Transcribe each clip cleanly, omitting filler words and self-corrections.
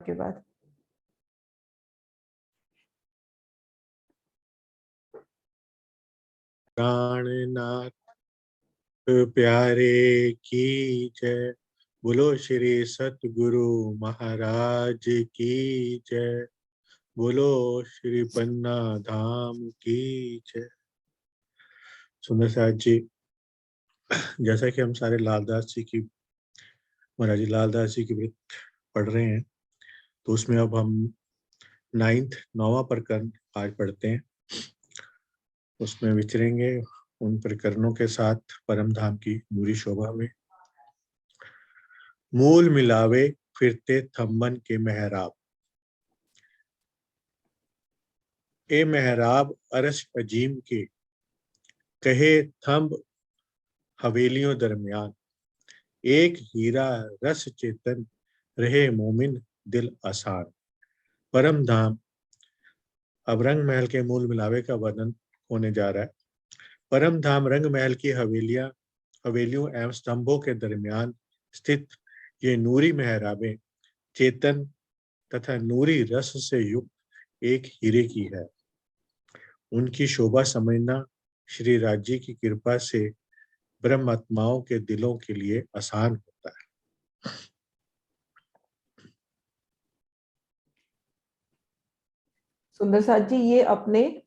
के बाद। प्राणनाथ प्यारे की जय, बोलो श्री सतगुरु महाराज की जय, बोलो श्री पन्ना धाम की जय। सुंदर साथ जी, जैसा कि हम सारे लालदास जी की महाराज जी लालदास जी की व्रत पढ़ रहे हैं, तो उसमें अब हम 9वां प्रकरण आज पढ़ते हैं। उसमें विचरेंगे उन प्रकरणों के साथ परम धाम की दूरी शोभा में। मूल मिलावे फिरते थम्मन के मेहराब, ए मेहराब अरश अजीम के, कहे थम्ब हवेलियों दरमियान, एक हीरा रस चेतन रहे मोमिन दिल आसान। परम धाम। अब रंग महल के मूल मिलावे का वर्णन होने जा रहा है। परम धाम रंग महल की हवेलियों एवं स्तंभों के दरमियान स्थित ये नूरी मेहराबें चेतन तथा नूरी रस से युक्त एक हीरे की है। उनकी शोभा समझना श्री राज जी की कृपा से ब्रह्मात्माओं के दिलों के लिए आसान होता है। सुंदर साथ जी, ये अपने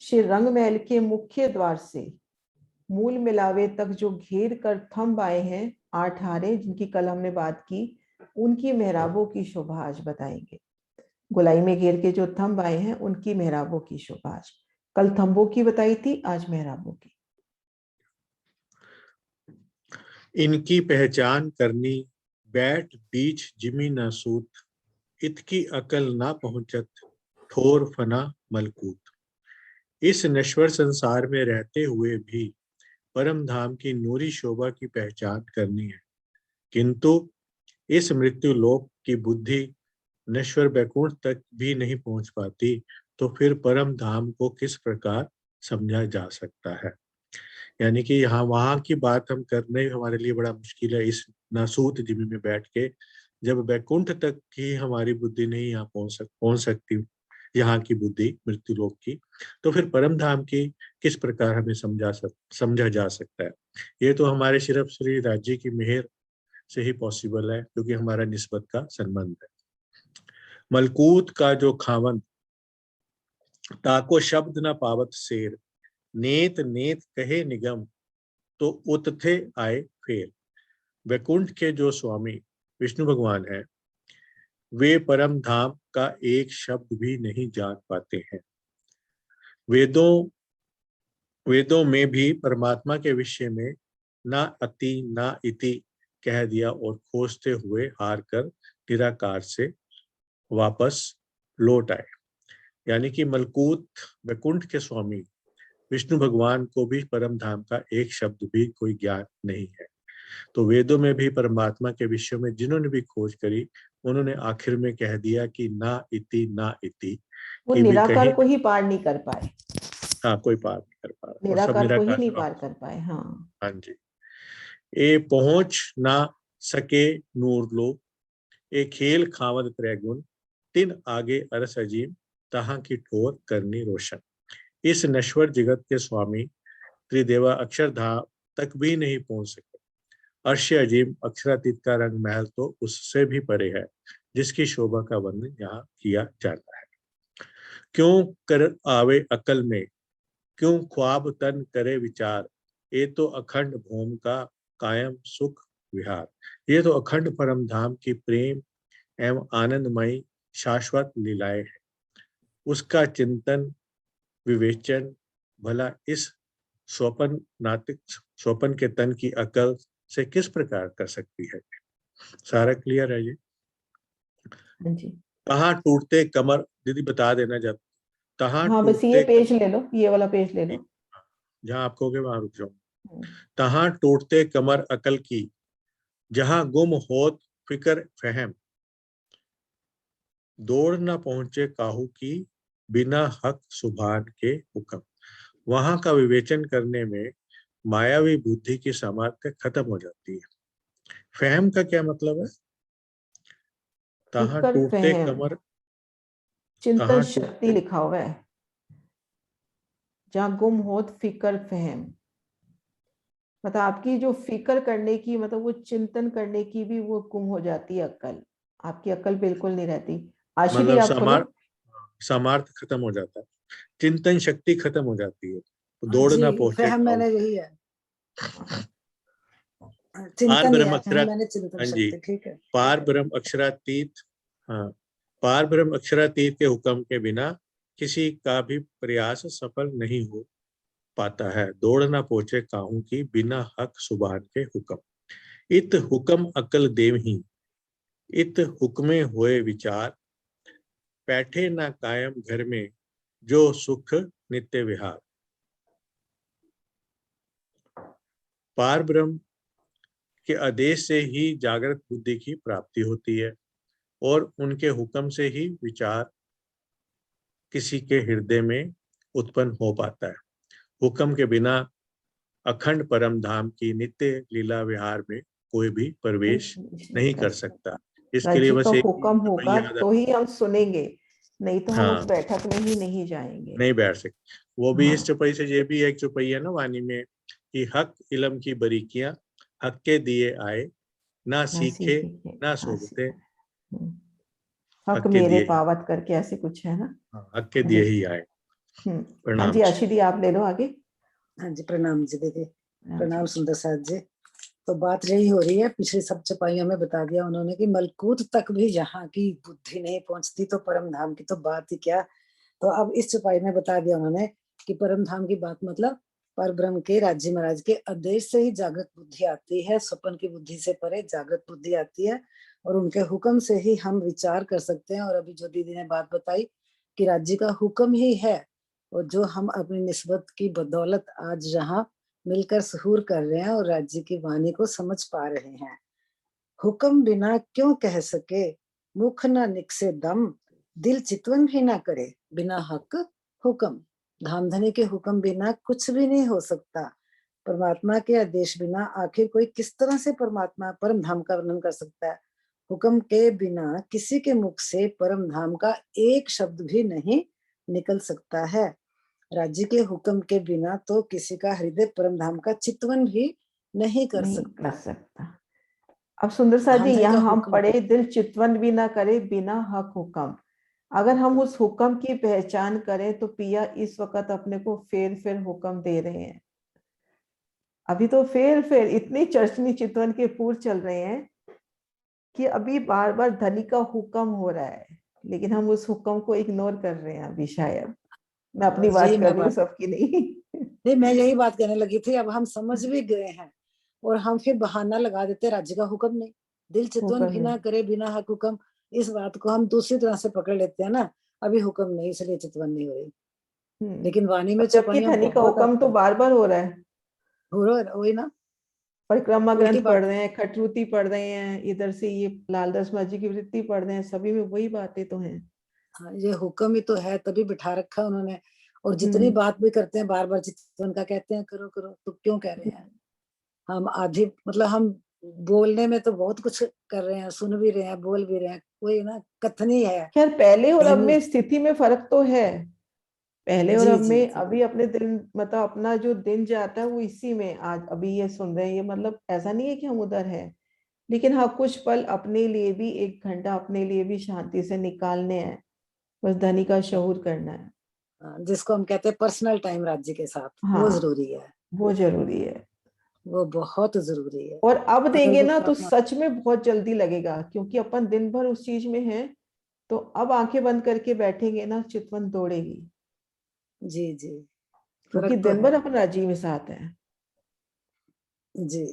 श्री रंग महल के मुख्य द्वार से मूल मिलावे तक जो घेर कर थंब आए हैं 8 हारे, जिनकी कल हमने बात की, उनकी मेहराबों की शोभा आज बताएंगे। गोलाई में घेर के जो थंब आए हैं उनकी मेहराबों की शोभा आज। कल थंबों की बताई थी, आज मेहराबों की। इनकी पहचान करनी बैठ बीच जिमी न सूत, इतकी अकल ना पहुंचत ठोर फना मलकूत। इस नश्वर संसार में रहते हुए भी परम धाम की नूरी शोभा की पहचान करनी है, किंतु इस मृत्यु लोक की बुद्धि नश्वर बैकुंठ तक भी नहीं पहुंच पाती, तो फिर परम धाम को किस प्रकार समझा जा सकता है। यानी कि यहाँ वहां की बात हम करने हमारे लिए बड़ा मुश्किल है इस नासूत जिमी में बैठ के। जब बैकुंठ तक की हमारी बुद्धि नहीं यहाँ पहुंच सकती, यहाँ की बुद्धि मृत्यु लोक की, तो फिर परम धाम की किस प्रकार हमें समझा जा सकता है। ये तो हमारे सिर्फ श्री राज्य की मेहर से ही पॉसिबल है, क्योंकि हमारा निस्बत का संबंध है। मलकूत का जो खावन, ताको शब्द न पावत शेर, नेत नेत कहे निगम, तो उत थे आए फेर। वैकुंठ के जो स्वामी विष्णु भगवान है, वे परम धाम का एक शब्द भी नहीं जान पाते हैं। वेदों में भी परमात्मा के विषय में ना अति ना इति कह दिया और खोजते हुए हार कर निराकार से वापस लौट आए। यानी कि मलकूत वैकुंठ के स्वामी विष्णु भगवान को भी परम धाम का एक शब्द भी कोई ज्ञान नहीं है। तो वेदों में भी परमात्मा के विषय में जिन्होंने भी खोज करी, उन्होंने आखिर में कह दिया कि ना इति वो कि भी निराकार कहीं, को ही पार नहीं कर पाए। हाँ, कोई पार नहीं कर पा रहा और सब निराकार को ही निराकार नहीं में पार वापस। कर पाए। हाँ हाँ जी। ए पहुंच ना सके नूर लो, ए खेल खावद त्रैगुण, तिन आगे अरस अजीम, तहां की ठोर करनी रोशन। इस नश्वर जगत के स्वामी त्रिदेवा अक्षरधाम तक भी नहीं पहुंच सके। अर्श अजीम अक्षरातीत का रंग महल तो उससे भी परे है, जिसकी शोभा का वर्णन यहाँ किया जाता है। क्यों कर आवे अकल में, क्यों ख्वाब तन करे विचार, ये तो अखंड भूम का कायम सुख विहार। ये तो अखंड परम धाम की प्रेम एवं आनंदमयी शाश्वत लीलाएं है। उसका चिंतन विवेचन भला इस स्वपन नातिक स्वपन के तन की अकल से किस प्रकार कर सकती है। सारा क्लियर है ये। जी। कहाँ टूटते कमर, दीदी बता देना जब, कहाँ हाँ, बस ये टूटते पेज ले लो, ये वाला पेज ले लो। जहां आप कहोगे वहां रुक जाऊं। तहां टूटते कमर अकल की, जहां गुम होत फिक्र फहम, दौड़ न पहुंचे काहू की, बिना हक सुभान के हुक्म। वहां का विवेचन करने में मायावी बुद्धि की सामर्थ्य खत्म हो जाती है। फहम का क्या मतलब है? तहाँ फिकर टूटते फहम, कमर, चिंतन तहाँ शक्ति टूटते, लिखा हुआ है। जहाँ गुम होत फिकर फहम, मतलब आपकी जो फिक्र करने की, मतलब वो चिंतन करने की भी वो गुम हो जाती है अक्ल। आपकी अक्ल बिल्कुल नहीं रहती। आशी दी मतलब आप खोलो। सामर्थ्य खत्म हो जाता है, चिंतन शक्ति खत्म हो जाती है, दौड़ जी, ना पहुंचे फहम काऊ। मैंने यही है, पार चिंतन ही ब्रह्म है, फहम अक्षरा, मैंने चिंतन हाँ जी, शक्ति, ठीक है। पार ब्रह्म अक्षरातीत, हाँ, पार ब्रह्म अक्षरातीत के हुक्म के बिना किसी का भी प्रयास सफल नहीं हो पाता है। दौड़ ना पहुंचे काहू की, बिना हक सुभान के हुक्म। इत हुक्म अकल देवही, इत हुक्मे होए विचार, बैठे ना कायम घर में, जो सुख नित्य विहार। पार ब्रह्म के आदेश से ही जागृत बुद्धि की प्राप्ति होती है और उनके हुक्म से ही विचार किसी के हृदय में उत्पन्न हो पाता है। हुक्म के बिना अखंड परम धाम की नित्य लीला विहार में कोई भी प्रवेश नहीं कर सकता। इसके लिए राज्य का बस एक हुक्म चीज हमें होगा याद तो ही हम सुनेंगे, नहीं तो हम उस हाँ, बैठक में ही नहीं जाएंगे। नहीं बैठ सकते। वो भी इस हाँ, चौपाई से, ये भी एक चौपाई है ना वाणी में, कि हक इलम की बरीकियां हक के दिए आए, ना ना सीखे सीखेंगे ना ना सोचते, सीखेंगे। हक हक के मेरे दिए ही, पावत करके ऐसे कुछ है ना। हाँ, हक के जी। दिए ही आए। हाँ प्रणाम जी, जी। आशी दी आप ले लो आगे। हाँ जी, प्रणाम जी दीदी। हाँ प्रणाम जी। सुंदर साथ जी। तो बात यही हो रही है, पिछली सब चपाइयों में बता दिया उन्होंने कि मलकूत तक भी जहाँ की बुद्धि नहीं पहुंचती तो परम धाम की तो बात ही क्या। तो अब इस चपाई में बता दिया उन्होंने कि परम धाम की बात मतलब पर ब्रह्म के राज्य महाराज के आदेश से ही जागृत बुद्धि आती है, स्वप्न की बुद्धि से परे जागृत बुद्धि आती है और उनके हुक्म से ही हम विचार कर सकते हैं। और अभी जो दीदी ने बात बताई कि राज्य का हुक्म ही है, और जो हम अपनी निस्बत की बदौलत आज जहाँ मिलकर सहूर कर रहे हैं और राज्य की वाणी को समझ पा रहे हैं। हुक्म बिना क्यों कह सके, मुख न निकसे दम, दिल चितवन भी ना करे, बिना हक हुक्म। धामधनी के हुक्म बिना कुछ भी नहीं हो सकता। परमात्मा के आदेश बिना आखिर कोई किस तरह से परमात्मा परम धाम का वर्णन कर सकता है। हुक्म के बिना किसी के मुख से परम धाम का एक शब्द भी नहीं निकल सकता है। राज्य के हुक्म के बिना तो किसी का हृदय परम धाम का चितवन भी नहीं कर नहीं कर सकता। सकता। अब सुंदर सा जी, धामधनी का यहाँ हम हुक्म, पढ़े दिल चितवन भी ना करे बिना हक हुक्म। अगर हम उस हुक्म की पहचान करें तो पिया इस वक्त अपने को फेर फेर हुक्म दे रहे हैं। अभी तो फेर फेर इतनी चर्चनी चितवन के पूर चल रहे हैं कि अभी बार बार धनी का हुक्म हो रहा है, लेकिन हम उस हुक्म को इग्नोर कर रहे हैं अभी शायद। मैं अपनी बस बात यही कर मैं रही हूँ, बात, सबकी नहीं। नहीं मैं यही बात कहने लगी थी। अब हम समझ भी गए हैं और हम फिर बहाना लगा देते राज्य का हुक्म नहीं, दिल चितवन हुक्म भी नहीं। ना करे बिना हक हुक्म। इस बात को हम दूसरी तरह से पकड़ लेते हैं ना, अभी हुक्म नहीं इसलिए चितवन नहीं हो रही। लेकिन वाणी में और जबकि चौपाइयां धनी का बहुत हुक्म तो आती बार बार हो रहा है। हैं, वही ना, परिक्रमा उल्टी ग्रंथ पढ़ बात। रहे हैं, खटरूती पढ़ रहे हैं, इधर से ये लालदास माजी की वृत्ति पढ़ रहे हैं, सभी में वही बातें तो हैं। हाँ, ये हुक्म ही तो है, तभी बिठा रखा है उन्होंने। और जितनी हम्म। बात भी करते हैं बार बार चितवन का कहते हैं, करो करो, तो क्यों कह रहे हैं। हम आधी मतलब हम बोलने में तो बहुत कुछ कर रहे हैं, सुन भी रहे हैं, बोल भी रहे हैं, कोई ना कथनी है। खैर पहले और अब कहीं, में स्थिति में फर्क तो है। पहले और जी अब जी में जी, अभी अपने दिन, मतलब अपना जो दिन जाता है वो इसी में, आज अभी ये सुन रहे हैं, ये मतलब ऐसा नहीं है कि हम उधर है। लेकिन हाँ, कुछ पल अपने लिए भी, 1 घंटा अपने लिए भी शांति से निकालने हैं। बस धनी का शऊर करना है। जिसको हम कहते हैं पर्सनल टाइम राज्य के साथ, वो हाँ, जरूरी है, वो जरूरी है। वो बहुत जरूरी है। और अब अगर देंगे वो ना तो परमात्मा, सच में बहुत जल्दी लगेगा, क्योंकि अपन दिन भर उस चीज में हैं। तो अब आंखें बंद करके बैठेंगे ना, चितवन दौड़ेगी। जी जी, क्योंकि फर्क तो दिन है। भर अपन राजीव में साथ हैं। जी,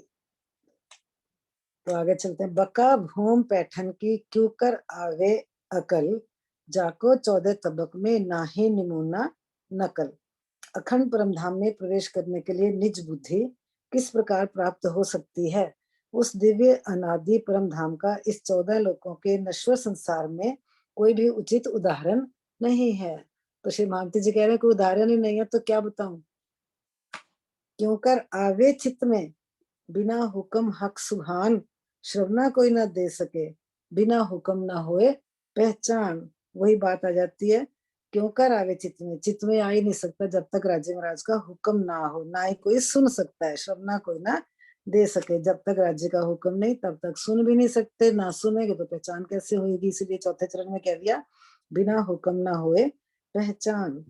तो आगे चलते हैं। बका भूम पैठन की क्यों कर आवे अकल, जाको 14 तबक में नाही निमूना नकल। अखंड परमधाम में प्रवेश करने के लिए निज बुद्धि किस प्रकार प्राप्त हो सकती है। उस दिव्य अनादि परम धाम का इस 14 लोकों के नश्वर संसार में कोई भी उचित उदाहरण नहीं है। तो श्री महांती जी कह रहे हैं कोई उदाहरण ही नहीं है, तो क्या बताऊं। क्यों कर आवे चित्त में, बिना हुक्म हक सुभान, श्रवणा कोई ना दे सके, बिना हुक्म ना होए पहचान। वही बात आ जाती है, क्यों कर आवे चित्त में आ ही नहीं सकता जब तक राज्य महाराज का हुक्म ना हो, ना ही कोई सुन सकता है, श्रवणा कोई ना दे सके। जब तक राज्य का हुक्म नहीं तब तक सुन भी नहीं सकते, ना सुनेंगे तो पहचान कैसे होगी। इसीलिए चौथे चरण में कह दिया, बिना हुक्म ना होए पहचान।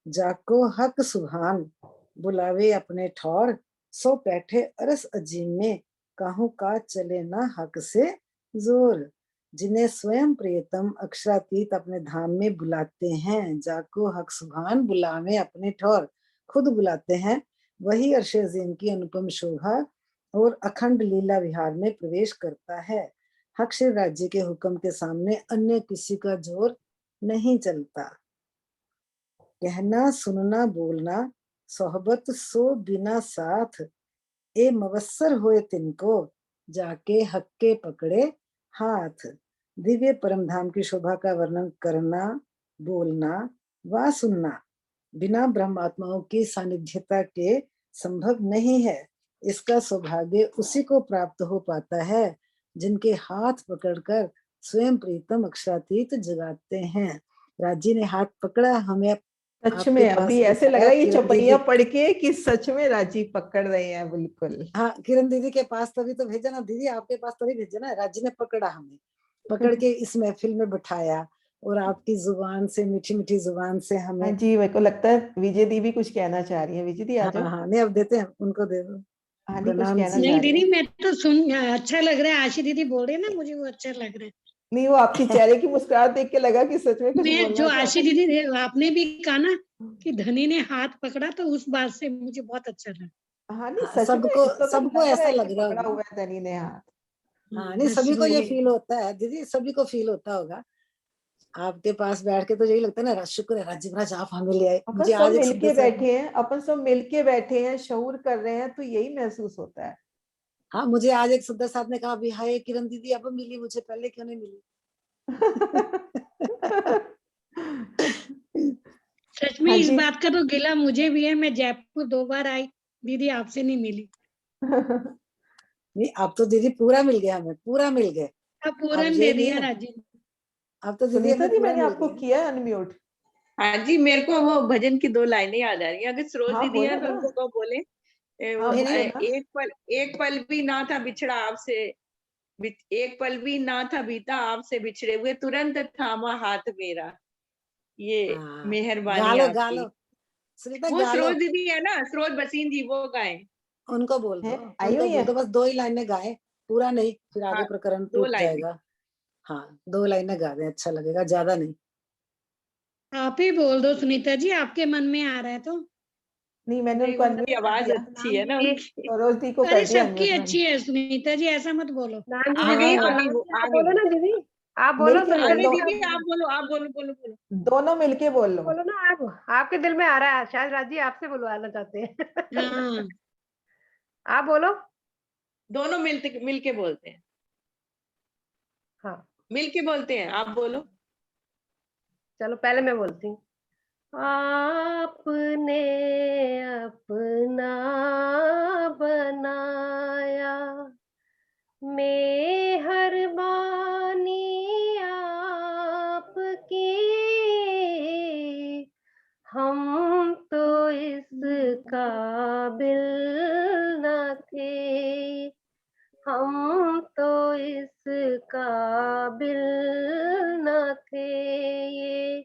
जाको हक सुभान बुलावे अपने ठौर, सो बैठे अरस अजीम में, काहू का चले ना हक से जोर। जिन्हें स्वयं प्रियतम अक्षरातीत अपने धाम में बुलाते हैं, जाको हक सुभान बुलावे अपने ठौर, खुद बुलाते हैं, वही अर्श अजीम की अनुपम शोभा और अखंड लीला विहार में प्रवेश करता है। हक से राज्य के हुक्म के सामने अन्य किसी का जोर नहीं चलता। कहना सुनना बोलना सोहबत सो बिना साथ, ए मवस्सर होए तिनको, जाके हक्के पकड़े हाथ। दिव्य परम धाम की शोभा का वर्णन करना, बोलना व सुनना बिना ब्रह्मात्माओं की सानिध्यता के संभव नहीं है। इसका सौभाग्य उसी को प्राप्त हो पाता है जिनके हाथ पकड़कर स्वयं प्रीतम अक्षरातीत जगाते हैं। राजी ने हाथ पकड़ा, हमें सच आपके में पास अभी ऐसे लग बिठाया रहा है ये किरण चौपैया दीदी। पढ़ के कि सच में राजी पकड़ रहे हैं बिल्कुल। हाँ, किरण दीदी के पास तभी तो भेजा ना दीदी, आपके पास तभी भेजा ना। राजी ने पकड़ा, हमें पकड़ के इस महफिल में बिठाया और आपकी जुबान से, मीठी मीठी जुबान से हाँ हमें। जी, मेरे को लगता है विजय दी भी कुछ कहना चाह रही है। विजय दी आ हाँ जाओ। हाँ, नहीं अब देते हैं उनको, दे दो। हाँ नहीं, कुछ प्रणाम कहना जी। चाह नहीं रही दीदी, है। मैं तो सुन, अच्छा लग रहा है। आशी दीदी बोल रही है ना, मुझे वो अच्छा लग रहा है। नहीं, वो आपकी चेहरे की मुस्कुराहट देख के लगा कि सच में कुछ मैं जो बोलना आशी चाहते दीदी आपने भी कहा ना कि धनी ने हाथ पकड़ा, तो उस बात से मुझे बहुत अच्छा लगा। हैं। हाँ नहीं, हाँ, सच में सबको इसको तो सबको लग रहा ऐसा है कि लग रहा पकड़ा होगा। हुआ है धनी ने हाथ। हाँ नहीं, बस सभी को ये वही। फील होता है दीदी, सभी को फील होता होगा। आपके पास बैठ के तो यही लगता है ना, शुक्र है राज्य महाराज आप हमें ले आए। अपन मुझे सब आज एक मिलके सदस्य, बैठे हैं, अपन सब मिलके बैठे हैं, शऊर कर रहे हैं, तो यही महसूस होता है। हाँ मुझे आज एक सदस्य साहब ने कहा, अभी हाय किरण दीदी अब मिली, मुझे पहले क्यों नहीं मिली। सच में हाँ इस जी। बात का तो गिला मुझे भी है। मैं जयपुर 2 बार आई, दीदी आपसे नहीं मिली। नहीं अब तो दीदी पूरा मिल गया, हमें पूरा मिल गए। अब अब पूरन ये दे नहीं दिया है, राजी ने। अब तो दीदी सुनीता हमें जी, पूरा मैंने मिल आपको गया। किया अनम्यूट। हाँ जी, मेरे को वो भजन की 2 लाइनें याद आ रही हैं। अगर सरोज हाँ दीदी बोलो है तो ना। उनको को बोले हाँ नहीं नहीं, एक पल भी ना था बिछड़ा आपसे, एक पल भी ना था बीता आपसे बिछड़े हुए, तुरंत थामा हाथ मेरा। ये हाँ गा मेहरबानी लो गा आपकी। लो, सुनीता वो गा लो। सरोज दीदी है ना, सरोज बसीन जी, वो गाए। उनको बोल है, दो, आई उनको हुई बोल है। दो, बस 2 ही लाइनें गाए, पूरा नहीं, फिर हाँ, आगे प्रकरण 2 टूट लाइनें। जाएगा। हाँ 2 लाइनें गा दे, अच्छा लगेगा, ज्यादा नहीं। आप ही बोल दो सुनीता जी, आपके मन में आ रहा है तो। नहीं, मैंने नहीं, उनको उनकी अनम्यूट कर आवाज दिया। अच्छी है ना उनकी। सरोज दी को अरे कर दिया सबकी अनम्यूट मैंने। अच्छी है सुनीता जी, ऐसा मत बोलो। नाम जी आ दीदी, गई हाँ, अम्मी, वो आ आप गई बोलो वो। ना दीदी, आप बोलो, मिलके सुनीता बोल अरे लो। दीदी दीदी आप आप बोलो, आप बोलो, बोलो बोलो। दोनों मिलके बोल लो। बोलो ना। आप, आपके दिल में आ रहा है, शायद राजी आपसे बुलवाना चाहते हैं। हाँ, आप बोलो। दोनों मिलके बोलते हैं, हाँ मिलके बोलते हैं, आप बोलो। चलो पहले मैं बोलती हूँ। आपने अपना बनाया, मेहरबानी आपकी, हम तो इस काबिल न थे, हम तो इस काबिल न थे, ये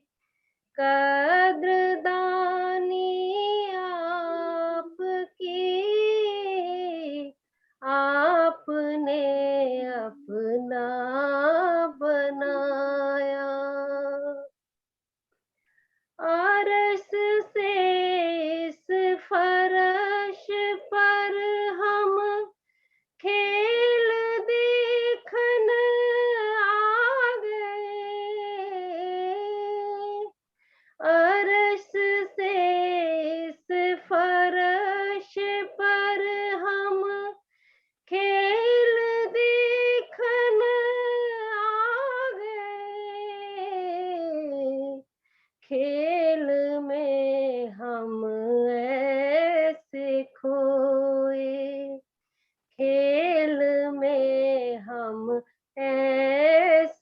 कद्रदानी आपकी, आपने अपना बनाया। अरस से इस फर्श पर हम खेल देखन आ गए, अरस से इस फर्श पर हम खेल देखन आ गए, खेल में हम ऐसे खोए, खेल में हम ऐसे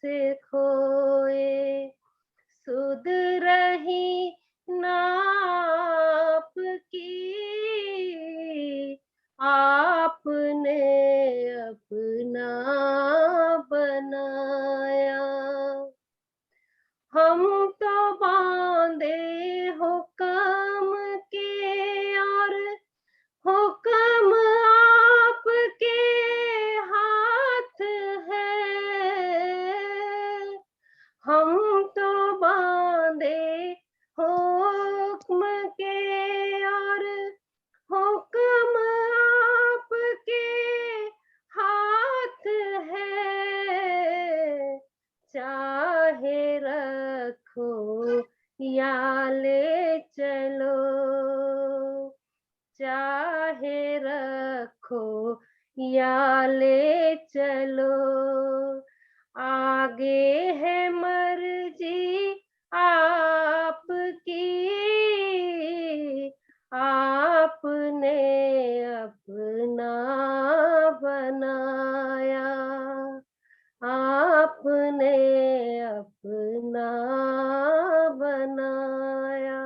या ले चलो, चाहे रखो या ले चलो, आगे है मर्जी आपकी, आपने अपना बनाया, आपने अपना बनाया।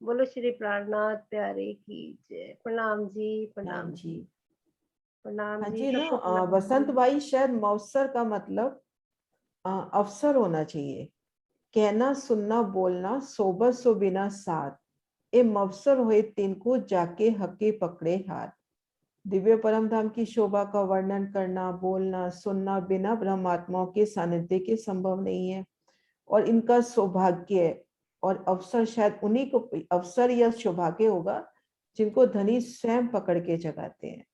बोलो श्री प्राणनाथ प्यारे की जय। प्रणाम जी, नाम प्रणाम जी। जी, प्रणाम हाँ जी, जी ना, सबको प्रणाम बसंत जी। बाई, शायद मौसर का मतलब अवसर होना चाहिए। कहना सुनना बोलना सोबत सो बिना साथ, ए मवसर होए तिनको जाके हके पकड़े हाथ। दिव्य परम धाम की शोभा का वर्णन करना, बोलना, सुनना बिना ब्रह्मात्माओं के सानिध्य के संभव नहीं है। और इनका सौभाग्य और अवसर शायद उन्हीं को, अवसर या सौभाग्य होगा जिनको धनी स्वयं पकड़ के जगाते हैं।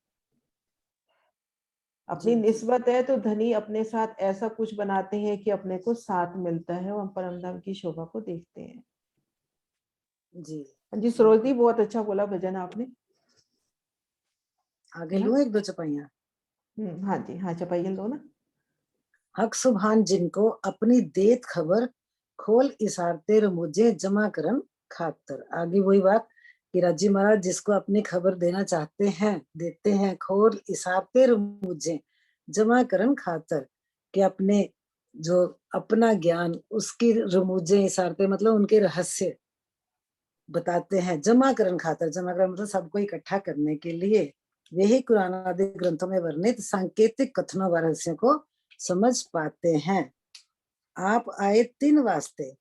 अपनी जी, जी। निस्बत है तो धनी अपने साथ ऐसा कुछ बनाते हैं कि अपने को साथ मिलता है और हम परमधाम की शोभा को देखते हैं। जी हाँ जी सरोज दी, बहुत अच्छा बोला भजन आपने। आगे है ना? लूं एक दो चपाइयां। हाँ जी, हाँ चपाइया लो ना। हक सुभान जिनको अपनी देत खबर, खोल इसारते रमुझे जमा करन खातर। आगे वही बात कि राजी महाराज जिसको अपनी खबर देना चाहते हैं देते हैं, खोल इसारते रमुझे जमा करन खातर, कि अपने जो अपना ज्ञान उसकी रमुझे इसारते मतलब उनके रहस्य बताते हैं, जमा करन खातर। जमा करन मतलब सबको इकट्ठा करने के लिए। यही कुरान आदि ग्रंथों में वर्णित सांकेतिक कथनों व रहस्यों को समझ पाते हैं। आप आए तीन वास्ते,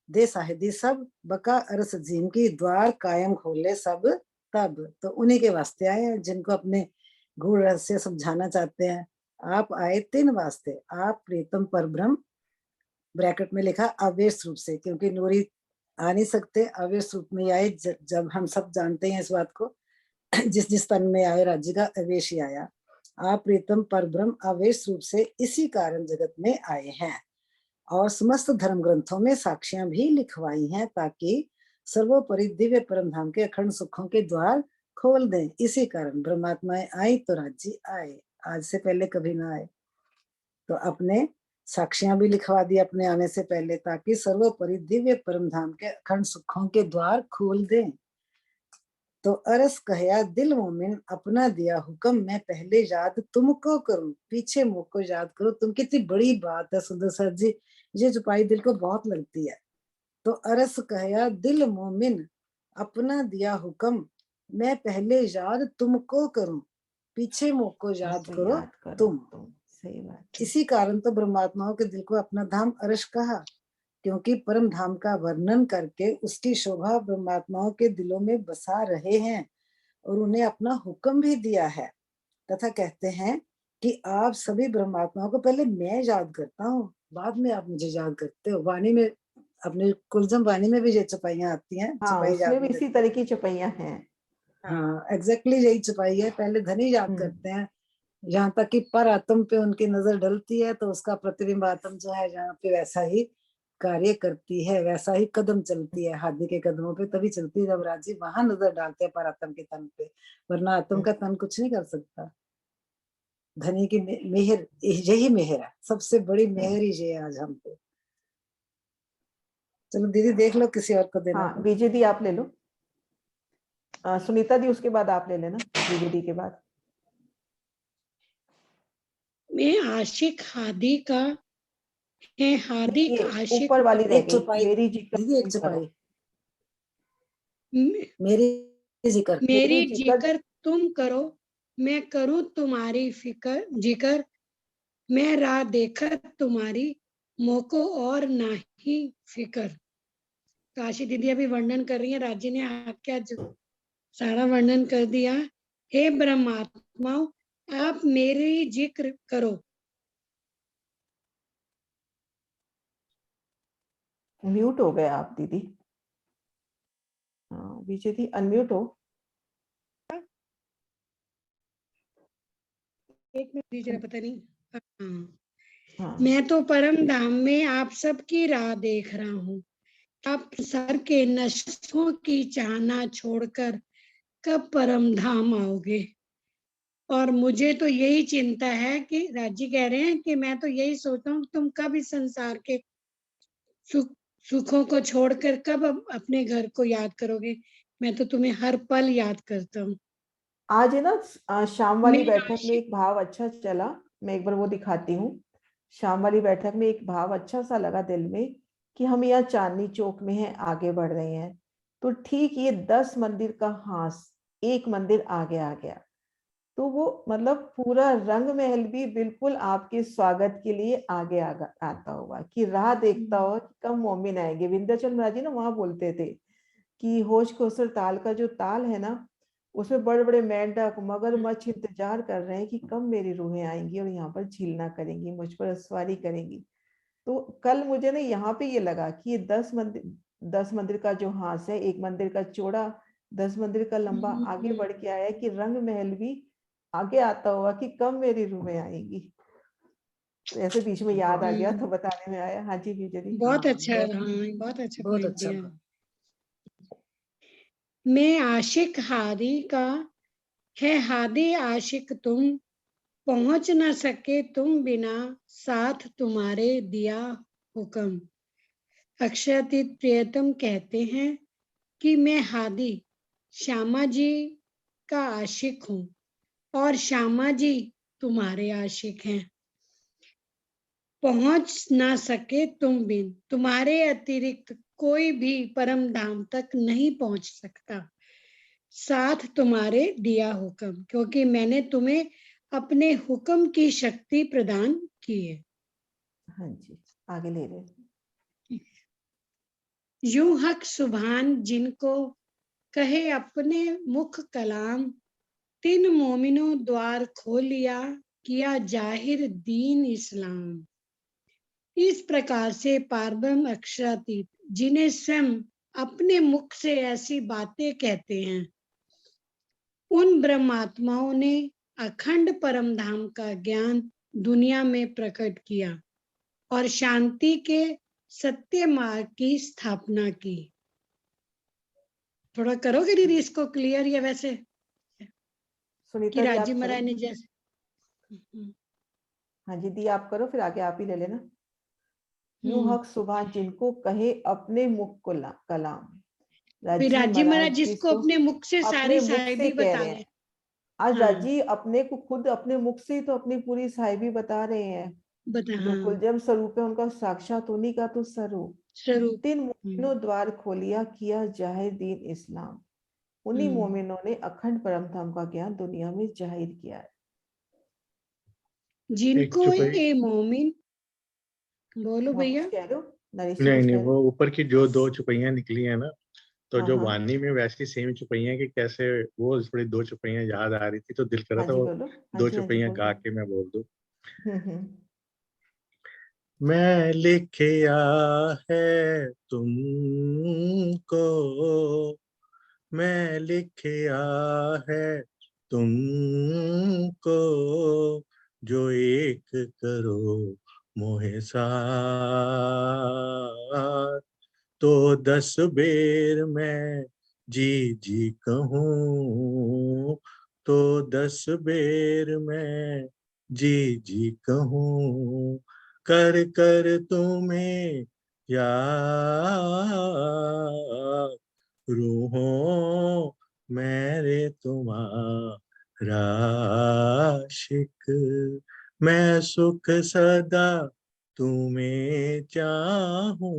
दे साहिदी सब, बका अरस जीम की द्वार कायम खोले सब तब। तो उन्हीं के वास्ते आए हैं जिनको अपने गूढ़ रहस्य समझाना चाहते हैं। आप आए तीन वास्ते, आप प्रीतम परब्रह्म, ब्रैकेट में लिखा आवेश रूप से, क्योंकि नूरी आ नहीं सकते, आवेश रूप में आए। जब हम सब जानते हैं इस बात को, जिस जिस तन में आए राज्य का आवेश ही आया। आप प्रीतम परब्रह्म आवेश रूप से इसी कारण जगत में आए हैं, और समस्त धर्म ग्रंथों में साक्षियां भी लिखवाई हैं, ताकि सर्वोपरि दिव्य परम धाम के अखंड सुखों के द्वार खोल दें। इसी कारण ब्रह्मात्माएं आई तो राज्य आए, आज से पहले कभी ना आए। तो अपने साक्षियां भी लिखवा दी अपने आने से पहले, ताकि सर्वोपरि दिव्य परम धाम के अखंड सुखों के द्वार खोल दें। तो अरस कहया दिल मोमिन, अपना दिया हुक्म मैं पहले याद तुमको करूं, पीछे मुझको याद करो तुम। कितनी बड़ी बात है सुंदर सर जी, ये चौपाई दिल को बहुत लगती है। तो अरस कहया दिल मोमिन, अपना दिया हुक्म मैं पहले याद तुमको करूं, पीछे मुझको याद उसे करो याद करो तुम। तुम। सही बात है। इसी कारण तो ब्रह्मात्माओं के दिल को अपना धाम अरश कहा, क्योंकि परम धाम का वर्णन करके उसकी शोभा ब्रह्मात्माओं के दिलों में बसा रहे हैं, और उन्हें अपना हुक्म भी दिया है। तथा कहते हैं कि आप सभी ब्रह्मात्माओं को पहले मैं याद करता हूँ, बाद में आप मुझे याद करते हो। वाणी में, अपने कुलजम वाणी में भी ये चपाइयां आती हैं, हाँ, चपाई उसमें याद भी नहीं इसी करते। तरह की चपाइयां हैं। हाँ एग्जैक्टली यही चपाई है, पहले धनी याद करते हैं, यहाँ तक कि पर आत्म पे उनकी नजर डलती है तो उसका प्रतिबिंब आत्म जो है यहाँ पे वैसा ही कार्य करती है, वैसा ही कदम चलती है, हाथी के कदमों पे तभी चलती है जब राजी वहां नजर डालते हैं पर आत्म के तन पे, वरना आत्म का तन कुछ नहीं कर सकता। धनी की मेहर, यही मेहर है, सबसे बड़ी मेहर ही ये है आज हम पे। चलो दीदी देख लो किसी और को देना हाँ, तो। विजय दी आप ले लो। सुनीता दी उसके बाद आप ले लेना, विजय दी के बाद। मैं आशिक हादी का है, हादी ये आशिक ऊपर वाली रह एक गई, चौपाई मेरी जिक्र दीदी, एक तुम करो। चौपाई म- मेरी जिक्र। मेरी मेरी जिक्र तुम करो, मैं करूं तुम्हारी जिक्र, मैं राह देखकर तुम्हारी, मोको और नाही फिकर। काशी दीदी अभी वर्णन कर रही है, राज्य ने आके आज सारा वर्णन कर दिया। हे ब्रह्मात्माओं, आप मेरी जिक्र करो। म्यूट हो गए आप दीदी। विजय दी अनम्यूट हो। एक मिनट दीजिए, पता नहीं। हाँ। हाँ, मैं तो परम धाम में आप सबकी राह देख रहा हूँ, आप सर के नशों की चाहना छोड़कर कब परम धाम आओगे। और मुझे तो यही चिंता है कि राजी कह रहे हैं कि मैं तो यही सोचता हूँ तुम कब इस संसार के सुखों को छोड़कर कब अपने घर को याद करोगे। मैं तो तुम्हें हर पल याद करता हूँ। आज है ना शाम वाली मैं बैठक में आशिक एक भाव अच्छा चला, मैं एक बार वो दिखाती हूँ। शाम वाली बैठक में एक भाव अच्छा सा लगा दिल में कि हम यहाँ चांदनी चौक में हैं, आगे बढ़ रहे हैं। तो ठीक ये 10 मंदिर का हास एक मंदिर आगे आ गया, तो वो मतलब पूरा रंग महल भी बिल्कुल आपके स्वागत के लिए आगे आता हुआ कि राह देखता हुआ कि कब मोमिन आएंगे। विंध्याचल महाराज जी ना वहां बोलते थे कि होश कोसर ताल का जो ताल है ना, उसमें बड़े बड़े मेंढक मगरमच्छ इंतजार कर रहे हैं कि कब मेरी रूहें आएंगी और यहाँ पर झीलना करेंगी, मुझ पर सवारी करेंगी। तो कल मुझे ना यहाँ पे ये लगा कि ये 10 मंदिर का जो हास है, एक मंदिर का चौड़ा 10 मंदिर का लंबा आगे बढ़ के आया कि रंग महल भी आगे आता हुआ कि कब मेरी रूहें आएंगी। तो ऐसे बीच में याद आ गया तो बताने में आया। हाँ जी विजय दी। बहुत हाँ, अच्छा, हाँ बहुत अच्छा बहुत पॉइंट अच्छा दिया। मैं आशिक हादी का है, हादी आशिक तुम, पहुंच न सके तुम बिना, साथ तुम्हारे दिया हुक्म। अक्षरातीत प्रियतम कहते हैं कि मैं हादी श्यामा जी का आशिक हूँ और श्यामा जी तुम्हारे आशिक हैं। पहुंच ना सके तुम बिन, तुम्हारे अतिरिक्त कोई भी परम धाम तक नहीं पहुंच सकता। साथ तुम्हारे दिया हुक्म, क्योंकि मैंने तुम्हें अपने हुक्म की शक्ति प्रदान की है। हाँ जी आगे ले रहे हैं। यूं हक सुभान जिनको कहे अपने मुख कलाम, तिन मोमिनों द्वार खोलिया, किया जाहिर दीन इस्लाम। इस प्रकार से पारब्रह्म अक्षरातीत जिन्हें स्वयं अपने मुख से ऐसी बातें कहते हैं, उन ब्रह्मात्माओं ने अखंड परम धाम का ज्ञान दुनिया में प्रकट किया और शांति के सत्य मार्ग की स्थापना की। थोड़ा करोगे दीदी इसको क्लियर, या वैसे कि सुनीता जी राजी आप करो। महाराज ने जैसे। हाँ जी दी आप करो, फिर आगे आप ही ले लेना। यूं हक सुभान जिनको कहे अपने मुख को कलाम। फिर राजी राजी महाराज महाराज जिसको जिसको अपने मुख से अपने सारी मुख से साहिबी कह बता रहे रहे हैं, हैं। आज हाँ राजी अपने को खुद अपने मुख से ही तो अपनी पूरी साहिबी बता रहे हैं। बता, जो हाँ कुलजम स्वरूप है उनका साक्षात उन्हीं का तो स्वरूप। स्वरूप। तीन मोमिनों द्वार खोलिया, किया जाहिर दीन इस्लाम। उन्हीं मोमिनों ने अखंड परम धाम का ज्ञान दुनिया में जाहिर किया है। एक जिनको चुपई, ए मोमिन, बोलो वहाँ कुछ भैया। कह रहे हो नरेश जी, नहीं कुछ नहीं, कह रहे वो हो? ऊपर की जो दो चुपैयां निकली है ना, तो हाँ जो हाँ वाणी में वैसी सेम चुपैयां कि कैसे वो थोड़ी दो चुपैयां याद आ रही थी, तो दिल कर रहा हाँ था जी वो बोलो। दो हाँ जी चुपैयां बोलो। गा के मैं बोल दूं। हम्म। मैं लिखिया है तुमको, मैं लिखिया है तुमको, जो एक करो मोहे साथ, तो 10 बेर मैं जी जी कहूँ, तो 10 बेर मैं जी जी कहूँ, कर कर तुम्हें याद, रूहों मेरे तुम्हारा आशिक, मैं सुख सदा तुम्हें चाहूं,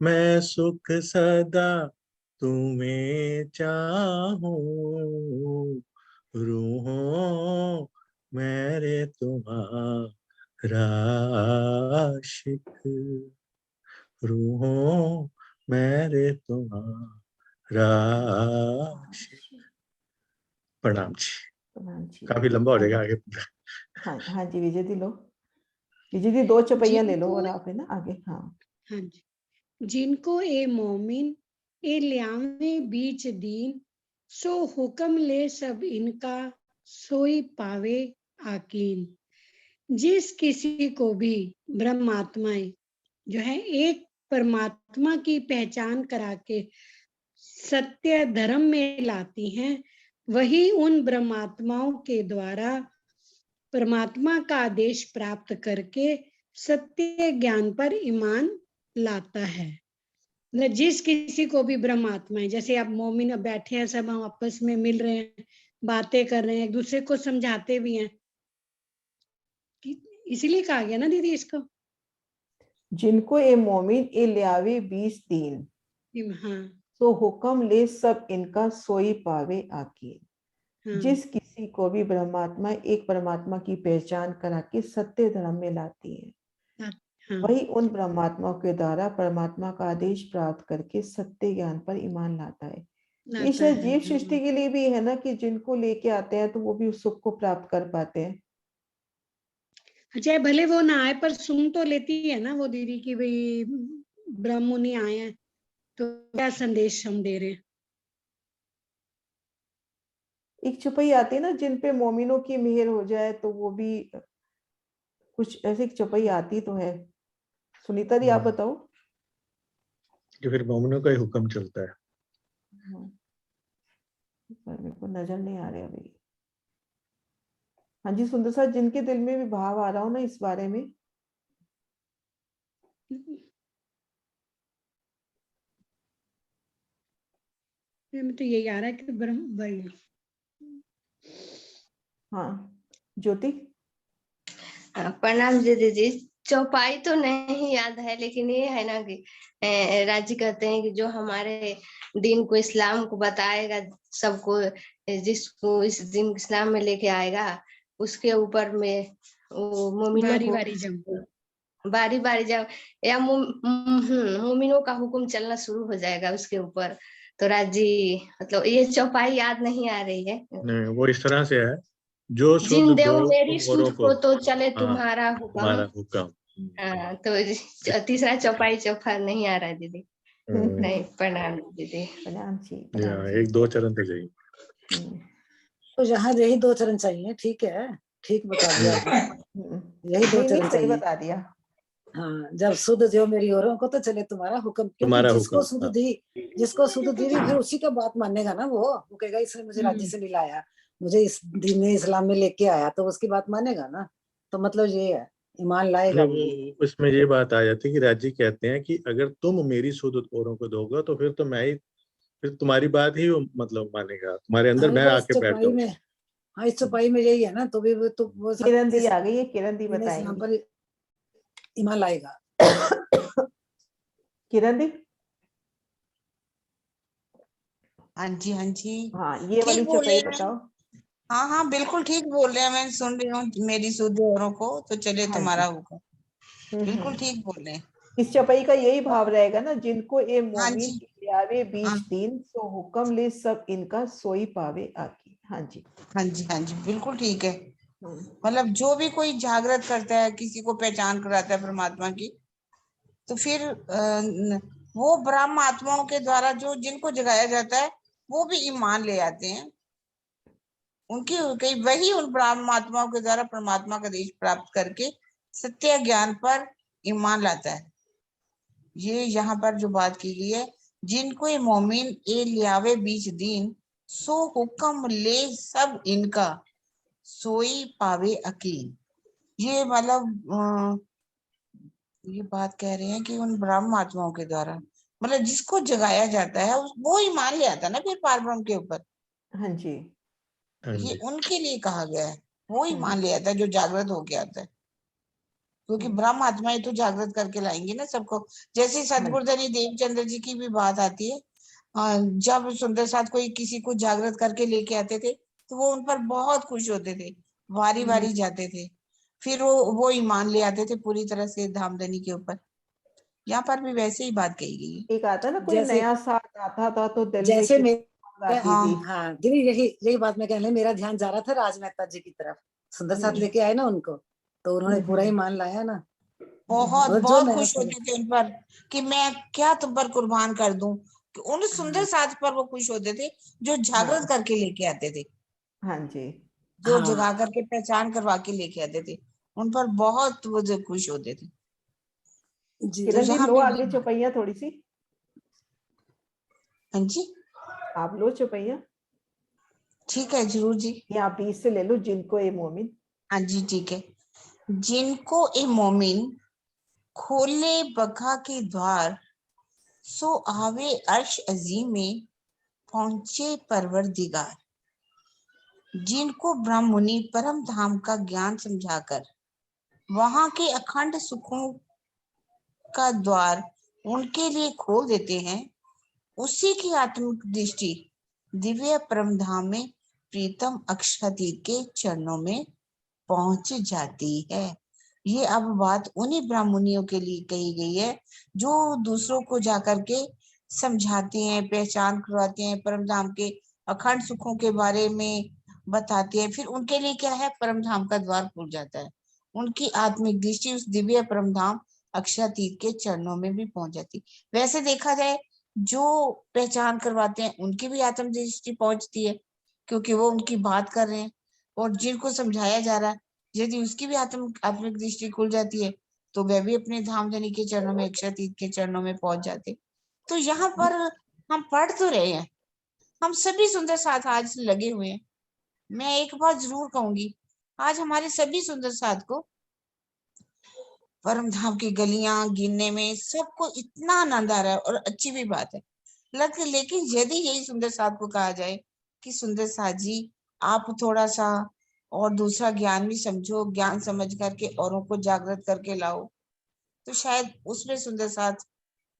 मैं सुख सदा तुम्हें चाहूं, रूहों मेरे तुम्हारा आशिक, रूहों मेरे तुम्हारा आशिक। प्रणाम जी, प्रणाम जी। काफी लंबा हो हाँ जाएगा जी। आगे। हाँ हाँ जी विजय दी लो। विजय दी 2 चौपैया ले लो जिनको, और आप है ना आगे। हाँ हाँ जी, जिनको ए मोमिन ए ल्यावे बीच दीन, सो हुक्म ले सब इनका, सोई पावे आकीन। जिस किसी को भी ब्रह्मात्माएं जो है एक परमात्मा की पहचान करा के सत्य धर्म में लाती हैं, वही उन ब्रह्मात्माओं के द्वारा परमात्मा का आदेश प्राप्त करके सत्य ज्ञान पर ईमान लाता है। मतलब जिस किसी को भी ब्रह्मात्मा है, जैसे आप मोमिन बैठे हैं, सब हम आपस में मिल रहे हैं, बातें कर रहे हैं, एक दूसरे को समझाते भी हैं, इसीलिए कहा गया ना दीदी इसको। जिनको ए मोमिन ए ल्यावे 20 दीन, हाँ तो हुक्म ले सब इनका सोई पावे आकी। हाँ जिस किसी को भी ब्रह्मात्मा एक परमात्मा की पहचान करा के सत्य धर्म में लाती है, हाँ वही उन ब्रह्मात्माओं के द्वारा परमात्मा का आदेश प्राप्त करके सत्य ज्ञान पर ईमान लाता है। ये लाता शायद है। जीव सृष्टि के लिए भी है ना, कि जिनको लेके आते हैं तो वो भी उस सुख को प्राप्त कर पाते हैं। चाहे भले वो ना आए पर सुन तो लेती है ना वो दीदी की भाई ब्रह्म मुनि आए हैं तो क्या संदेश हम दे रहे हैं। एक चौपाई आती है ना, जिन पे मोमिनों की मेहर हो जाए, तो वो भी कुछ ऐसी एक चौपाई आती तो है। सुनीता दी आप बताओ। कि फिर मोमिनों का ही हुक्म चलता है। पर मेरे को नजर नहीं आ रहे अभी। हाँ जी सुंदर साहब, जिनके दिल में भी भाव आ रहा हो ना इस बारे में। में तो यही आ रहा है कि ब्रह्म वही। हाँ ज्योति। प्रणाम जी दीदी। चौपाई तो नहीं याद है, लेकिन ये है ना कि राजी कहते हैं कि जो हमारे दीन को, इस्लाम को बताएगा सबको, जिसको इस दिन इस्लाम में लेके आएगा, उसके ऊपर में वो मोमिनों बारी को बारी जब बारी बारी जब या मोमिनों का हुक्म चलना शुरू हो जाएगा उसके ऊपर। तो राजी मतलब ये चौपाई याद नहीं आ रही है। नहीं, वो इस तरह से है, जो जिन सुध देव दो मेरी तुम औरों सुध को। को तो चले हाँ, तुम्हारा हुक्म। तुम्हारा हुक्म। हाँ, तो तीसरा चौपाई चौफा नहीं आ रहा है दीदी। नहीं, प्रणाम दीदी। प्रणाम जी, या प्रणाम जी। एक दो चरण तो चाहिए। तो यहाँ यही 2 चरण चाहिए। ठीक है, ठीक बता दिया आपने, यही 2 नहीं नहीं चरण सही चाहिए। बता दिया। हाँ, जब सुध जो मेरी औरों को तो चले तुम्हारा हुक्म, क्योंकि तुम्हारा जिसको हुक्म, सुध हाँ। दी, जिसको सुध दी फिर उसी का बात मानेगा ना। वो कहेगा इसने मुझे राज्य से मिलाया, मुझे इस दीन इस्लाम में लेके आया, तो उसकी बात मानेगा ना। तो मतलब ये है, ईमान लाएगा वो। मतलब उसमें ये बात आ जाती है कि राजी कहते हैं कि अगर तुम मेरी सुध औरों को दोगे तो फिर तो मैं ही, फिर तुम्हारी बात ही वो मतलब मानेगा, तुम्हारे अंदर हाँ, मैं वो इस आके बैठ चौपाई में, जाऊंगा। हाँ इस चौपाई में यही है ना। तो भी वो तो वो किरण दी सत्य आ गई है, किरण दी दीन इस्लाम बताएंगी। पर ईमान लाएगा। किरण दी। हाँ जी, हाँ जी, हाँ ये वाली ठीक बोल रहे चौपाई हैं। बताओ। हाँ हाँ, बिल्कुल ठीक बोल रहे हैं, मैं सुन रही हूँ। मेरी सुध औरों को तो चले हाँ तुम्हारा जी। हुक्म। बिल्कुल ठीक बोल रहे हैं। इस चौपाई का यही भाव रहेगा ना, जिनको ए हाँ मोमिन जी, आवे हाँ 20 दिन, सो हुक्म ले सब इनका सोई पावे आकी। हाँ जी। हाँ जी, हाँ जी, बिल्कुल ठीक है। हम्म, मतलब जो भी कोई जागृत करता है, किसी को पहचान कराता है परमात्मा की, तो फिर वो ब्रह्म आत्माओं के द्वारा जो जिनको जगाया जाता है, वो भी ईमान ले आते हैं। उनकी कई वही उन ब्रह्म आत्माओं के द्वारा परमात्मा का देश प्राप्त करके सत्य ज्ञान पर ईमान लाता है। ये यहाँ पर जो बात की गई है, जिनको ये मोमिन ए लियावे 20 दिन, सो हुक्म ले सब इनका, सोई पावे अकील। ये मतलब ये बात कह रहे हैं कि उन ब्रह्म आत्माओं के द्वारा, मतलब जिसको जगाया जाता है वो ही मान ले आता है ना फिर पार ब्रह्म के ऊपर। हाँ जी। हाँ ये जी। उनके लिए कहा गया है, वो ही हम्म, मान ले आता है जो जागृत होके आता है। क्योंकि हम्म, ब्रह्म आत्माएं तो जागृत करके लाएंगी ना सबको। जैसे हाँ सदगुरुधनी देवचंद्र जी की भी बात आती है, जब सुंदर साथ कोई किसी को जागृत करके लेके आते थे तो वो उन पर बहुत खुश होते थे, वारी वारी जाते थे, फिर वो ईमान ले आते थे पूरी तरह से धामधनी के ऊपर। यहाँ पर भी वैसे ही बात कही गई है। एक आता ना, कोई जैसे नया साथ आता था तो दिल में जैसे खिलौना आती हाँ थी। हाँ दीदी, यही यही बात मैं कहने, मेरा ध्यान जा रहा था राज मेहता जी की तरफ। सुंदर साथ लेके आए ना उनको, तो उन्होंने पूरा ही मान लाया ना। बहुत मतलब जो बहुत नया खुश साथ, होते थे उन पर कि मैं क्या तुम पर कुर्बान कर दूं। उन सुंदर हाँ साथ पर वो खुश होते थे जो जागृत हाँ करके लेके आते थे, हाँ जी। जो जगा हाँ करके पहचान करवा के लेके आते थे, उन पर बहुत वो जो खुश होते थे। जी तो किरण जी यहाँ लो पे आगे चौपैया थोड़ी सी, हाँ जी आप लो चौपैया, ठीक है जरूर जी। या आप बीच से ले लो, जिनको ए मोमिन। हाँ जी ठीक है। जिनको ए मोमिन खोले बका के द्वार, सो आवे अर्श अजीम में पहुंचे परवरदिगार। जिनको ब्रह्म मुनि परम धाम का ज्ञान समझाकर वहां के अखंड सुखों का द्वार उनके लिए खोल देते हैं, उसी की आत्मिक दृष्टि दिव्य परम धाम में प्रीतम अक्षरातीत के चरणों में पहुंच जाती है। ये अब बात उन्हीं ब्राह्मणियों के लिए कही गई है जो दूसरों को जाकर के समझाते हैं, पहचान करवाते हैं, परम धाम के अखंड सुखों के बारे में बताते हैं। फिर उनके लिए क्या है, परम धाम का द्वार खुल जाता है, उनकी आत्मिक दृष्टि उस दिव्य परम धाम अक्षरातीत के चरणों में भी पहुंच जाती। वैसे देखा जाए जो पहचान करवाते हैं उनकी भी आत्म दृष्टि पहुंचती है, क्योंकि वो उनकी बात कर रहे हैं। और जिनको समझाया जा रहा है यदि उसकी भी आत्मिक दृष्टि खुल जाती है तो वह भी अपने धामधनी के चरणों में, अक्षरातीत के चरणों में पहुंच जाते। तो यहाँ पर हम पढ़ तो रहे हैं, हम सभी सुंदर साथ आज लगे हुए हैं। मैं एक बात जरूर कहूंगी, आज हमारे सभी सुंदर साथ को परम धाम की गलियां गिनने में सबको इतना आनंद आ रहा है, और अच्छी भी बात है। लेकिन यदि यही सुंदर साथ को कहा जाए कि सुंदर साथ जी आप थोड़ा सा और दूसरा ज्ञान भी समझो, ज्ञान समझ करके औरों को जागृत करके लाओ, तो शायद उसमें सुंदर साथ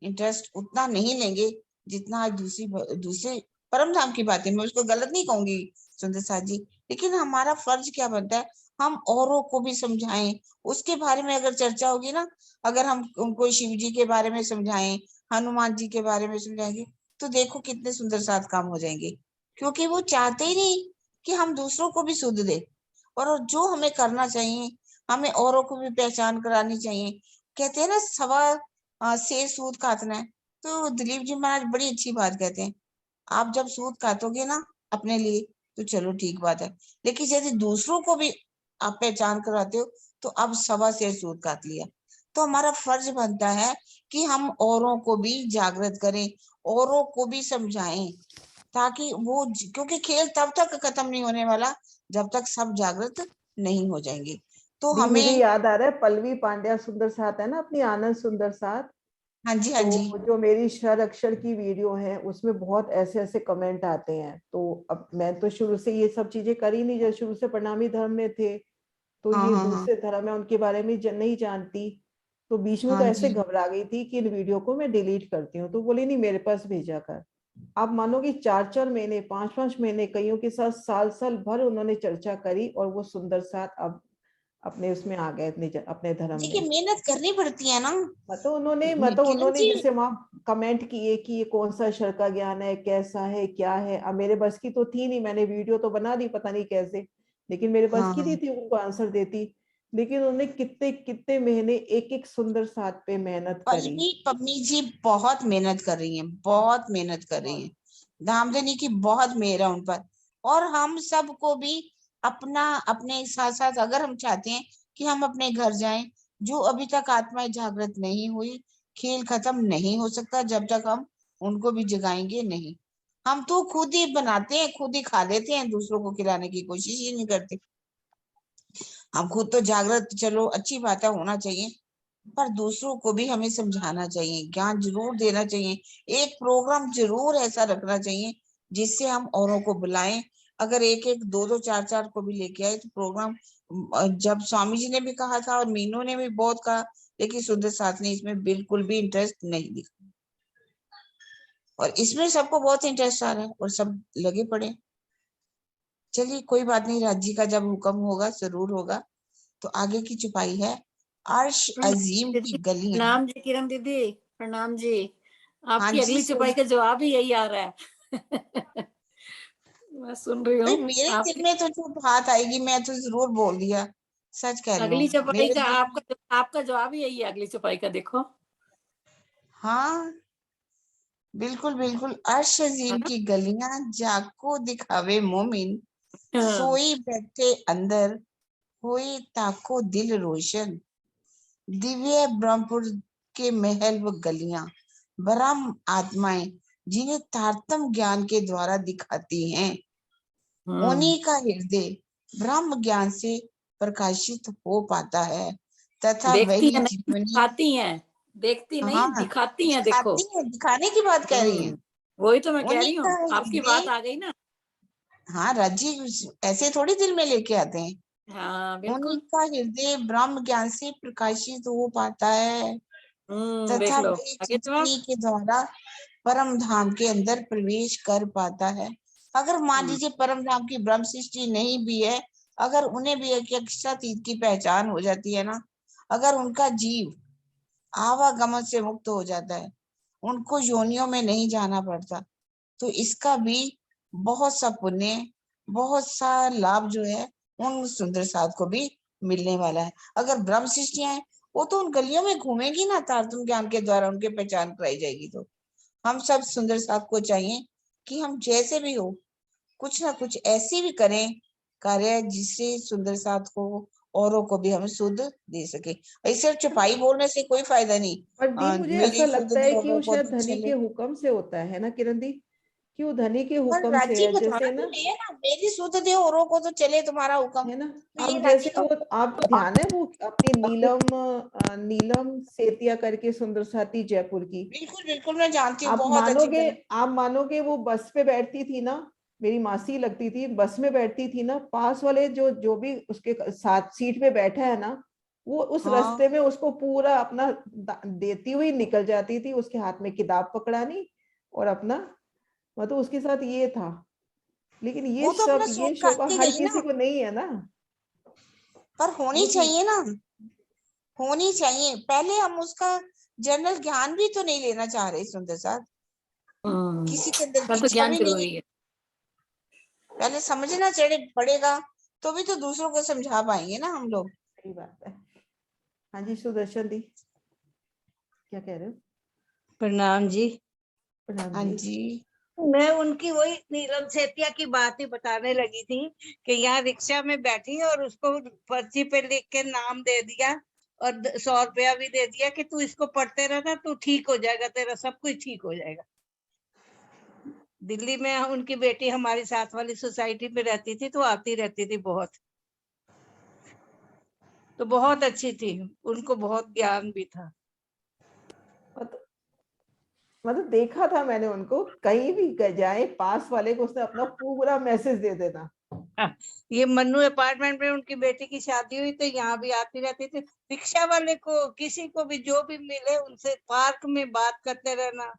इंटरेस्ट उतना नहीं लेंगे जितना आज दूसरे परम धाम की बातें। मैं उसको गलत नहीं कहूंगी सुंदर साथ जी, लेकिन हमारा फर्ज क्या बनता है, हम औरों को भी समझाएं। उसके बारे में अगर चर्चा होगी ना, अगर हम उनको शिव जी के बारे में समझाएं, हनुमान जी के बारे में समझाएंगे, तो देखो कितने सुंदर साथ काम हो जाएंगे। क्योंकि वो चाहते ही नहीं कि हम दूसरों को भी सुध दे, और जो हमें करना चाहिए, हमें औरों को भी पहचान करानी चाहिए। कहते हैं ना सवा से सूद काटना है, तो दिलीप जी महाराज बड़ी अच्छी बात कहते हैं, आप जब सूद काटोगे ना अपने लिए तो चलो ठीक बात है, लेकिन यदि दूसरों को भी आप पहचान करवाते हो तो अब सवा से सूद काट लिया। तो हमारा फर्ज बनता है कि हम औरों को भी जागृत करें, औरों को भी समझाएं, ताकि वो क्योंकि खेल तब तक खत्म नहीं होने वाला जब तक सब जागृत नहीं हो जाएंगे। तो दी, मुझे हमें याद आ रहा है पल्लवी पांड्या सुंदर साथ है ना अपनी, आनंद सुंदर साथ। हाँ जी हाँ जी तो जो मेरी शर अक्षर की वीडियो है उसमें बहुत ऐसे ऐसे कमेंट आते हैं। तो अब मैं तो शुरू से ये सब चीजें करी नहीं, जब शुरू से प्रणामी धर्म में थे, तो हाँ ये हाँ हाँ दूसरे धर्म है उनके बारे में नहीं जानती। तो बीच में तो हाँ ऐसे जी घबरा गई थी कि इन वीडियो को मैं डिलीट करती हूँ, तो बोली नहीं मेरे पास भेजा कर। आप मानोगे 4-4 महीने 5-5 महीने कईयों के साथ साल भर उन्होंने चर्चा करी, और वो सुंदर साथ अब अपने उसमें आ गए, अपने धर्म देखिए में। मेहनत करनी पड़ती है ना मतलब किरण उन्होंने जी। जैसे वहां कमेंट किए कि ये कौन सा अक्षर का ज्ञान है, कैसा है, क्या है। अब मेरे बस की तो थी नहीं, मैंने वीडियो तो बना दी पता नहीं कैसे, लेकिन मेरे बस हाँ की हाँ नहीं थी उनको आंसर देती। लेकिन उन्होंने कितने कितने महीने एक एक सुंदर साथ पे मेहनत करी। पल्लवी पम्मी जी बहुत मेहनत कर रही हैं, बहुत मेहनत कर रही हैं, धामधनी की बहुत मेहर है उन पर। और हम सबको भी अपना अपने साथ साथ अगर हम चाहते हैं कि हम अपने घर जाएं, जो अभी तक आत्माएं जागृत नहीं हुई, खेल खत्म नहीं हो सकता जब तक हम उनको भी जगाएंगे नहीं। हम तो खुद ही बनाते हैं, खुद ही खा लेते हैं, दूसरों को खिलाने की कोशिश ही नहीं करते। हम खुद तो जागृत, चलो अच्छी बात है, होना चाहिए, पर दूसरों को भी हमें समझाना चाहिए, ज्ञान जरूर देना चाहिए। एक प्रोग्राम जरूर ऐसा रखना चाहिए जिससे हम औरों को बुलाएं। अगर एक एक दो दो चार चार को भी लेके आए तो प्रोग्राम, जब स्वामी जी ने भी कहा था और मीनू ने भी बहुत कहा, लेकिन सुंदर साथ ने इसमें बिल्कुल भी इंटरेस्ट नहीं दिखा, और इसमें सबको बहुत इंटरेस्ट आ रहा है और सब लगे पड़े। चलिए कोई बात नहीं, राज्य का जब हुक्म होगा जरूर होगा। तो आगे की चुपाई है अर्श अजीम की गलियां। प्रणाम जी किरण दीदी, प्रणाम जी। हाँ आपकी जी अगली चुपाई का जवाब ही यही आ रहा है। मैं सुन रही भाई हूँ मेरे आपकी दिल में तो जो बात आएगी मैं तो जरूर बोल दिया, सच कह रही अगली हूँ चुपाई मेरे का। दिल में। आपका जवाब ही यही है अगली चुपाई का, देखो। हाँ बिल्कुल बिल्कुल। अर्श है अजीम ना? की गलियां जाको दिखावे मोमिन, हाँ, सोई बैठे अंदर होए ताको दिल रोशन। दिव्य ब्रह्मपुर के महल व गलियां, ब्रह्म आत्माएं जिन्हें तारतम ज्ञान के द्वारा दिखाती हैं, उन्हीं का हृदय ब्रह्म ज्ञान से प्रकाशित हो पाता है तथा देखती वही है नहीं, जीवनी, दिखाती हैं, देखती नहीं हाँ दिखाती हैं। देखो दिखाती है, दिखाने की बात कह रही है। वही तो मैं कह उन्हीं रही का हूँ, आपकी हृदय, बात आ गई ना। हाँ राजी ऐसे थोड़ी दिल में लेके आते हैं। हाँ उन्हीं बिल्कुल। का हृदय ब्रह्म ज्ञान से प्रकाशित हो पाता है देख तथा लो वही आगे जवाब। जीवनी के द्वारा परम धाम के अंदर प्रवेश कर पाता है। अगर मान लीजिए परम धाम की ब्रह्म सृष्टि नहीं भी है, अगर उन्हें भी एक अक्षरातीत की पहचान हो जाती है ना, अगर उनका जीव आवागमन से मुक्त हो जाता है, उनको योनियों में नहीं जाना पड़ता, तो इसका भी बहुत सा पुण्य, बहुत सा लाभ जो है उन सुंदर साध को भी मिलने वाला है। अगर ब्रह्म सृष्टियां हैं, वो तो उन गलियों में घूमेगी ना, तारतम ज्ञान के द्वारा उनके पहचान कराई जाएगी। तो हम सब सुंदर साध को चाहिए कि हम जैसे भी हो कुछ ना कुछ ऐसी भी करें कार्य जिससे सुंदर साध को औरों को भी हम शुद्ध दे सके। ऐसे चुपाई बोलने से कोई फायदा नहीं। पर दी मुझे मेरी ऐसा शुद्ध लगता दे है कि औरों वो को शायद तो धनी के चले। हुक्म से होता है ना किरण दी, कि वो धनी के पर हुक्म से राजी है, बताना जैसे तो ना, नहीं है ना, मेरी शुद्ध दे औरों को तो चले तुम्हारा हुक्म, है ना। तो ये अब राजी जैसे वो, आपको ध्यान है वो अपनी नीलम सेतिया करके सुंदर साथी जयपुर की, बिल्कुल बिल्कुल मैं जानती हूँ आप बहुत अच्छी मानोगे, तरह। आप मानोगे वो बस पे बैठती थी ना, मेरी मासी लगती थी, बस में बैठती थी ना, पास वाले जो जो भी उसके साथ सीट पे बैठा है ना, वो उस हाँ रास्ते में उसको पूरा अपना देती हुई निकल जाती थी, उसके हाथ में किताब पकड़ानी और अपना, मतलब उसके साथ ये था। लेकिन ये वो तो अपना सब, ये सुख शोभा करती हर गई किसी ना, को नहीं है ना। पर होनी ये चीज, चाहिए ना, होनी चाहिए। पहले हम उसका जनरल ज्ञान भी तो नहीं लेना चाह रहे सुंदर साथ, किसी के अंदर पर तो इच्छा ज्ञान भी नहीं है। जरूरी है। पहले समझना चढ़े पड़ेगा, तो भी तो दूसरों को समझा पाएंगे ना हम लोग। सही बात है। हाँ जी सुदर्शन दी, क्या कह रहे हो? प्रणाम जी। प्रणाम हाँ जी। जी। मैं उनकी वही नीलम सेतिया की बात ही बताने लगी थी कि यहाँ रिक्शा में बैठी और उसको पर्ची पे लिख के नाम दे दिया और 100 रुपया भी दे दिया कि तू इसको पढ़ते रहना, तू ठीक हो जाएगा, तेरा सब कुछ ठीक हो जाएगा। दिल्ली में उनकी बेटी हमारी साथ वाली सोसाइटी में रहती थी, तो आती रहती थी बहुत, तो बहुत अच्छी थी, उनको बहुत ज्ञान भी था। मतलब देखा था मैंने उनको, कहीं भी जाए पास वाले को उसने अपना पूरा मैसेज दे देना। ये मन्नू अपार्टमेंट में उनकी बेटी की शादी हुई तो यहाँ भी आती रहती थी। रिक्शा वाले को किसी को भी जो भी मिले उनसे पार्क में बात करते रहना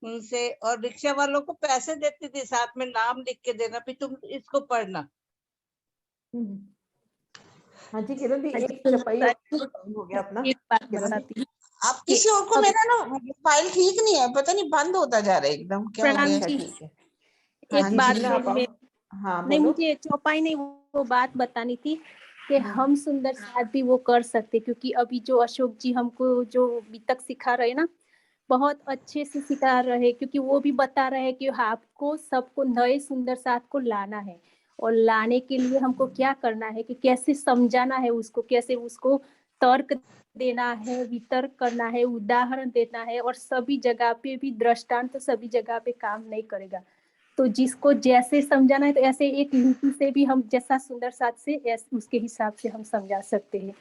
उनसे, और रिक्शा वालों को पैसे देती थी, साथ में नाम लिख के देना भी तुम इसको पढ़ना। हाँ जी किरण दी, एक चपाई और टाइम हो गया अपना। एक बात किरण दी, बताती हूँ आप कि किसी और को, अब मेरा ना मोबाइल ठीक नहीं है, पता नहीं बंद होता जा रहा है एकदम, क्या हो प्रणाम गया? अच्छा जी, ठीक है। हाँ एक जी बात शीला आप में हाँ नहीं, बोलो। मुझे चौपाई नहीं, वो बात बतानी थी कि हम सुंदर साथ भी वो कर सकते, क्योंकि अभी जो अशोक जी हमको जो अभी तक सिखा रहे ना, बहुत अच्छे से सिखा रहे, क्योंकि वो भी बता रहे हैं कि आपको सबको नए सुंदर साथ को लाना है, और लाने के लिए हमको क्या करना है कि कैसे समझाना है उसको, कैसे उसको तर्क देना है, वितर्क करना है, उदाहरण देना है, और सभी जगह पे भी दृष्टांत तो सभी जगह पे काम नहीं करेगा, तो जिसको जैसे समझाना है तो ऐसे एक नीति से भी हम जैसा सुंदर साथ से उसके हिसाब से हम समझा सकते हैं,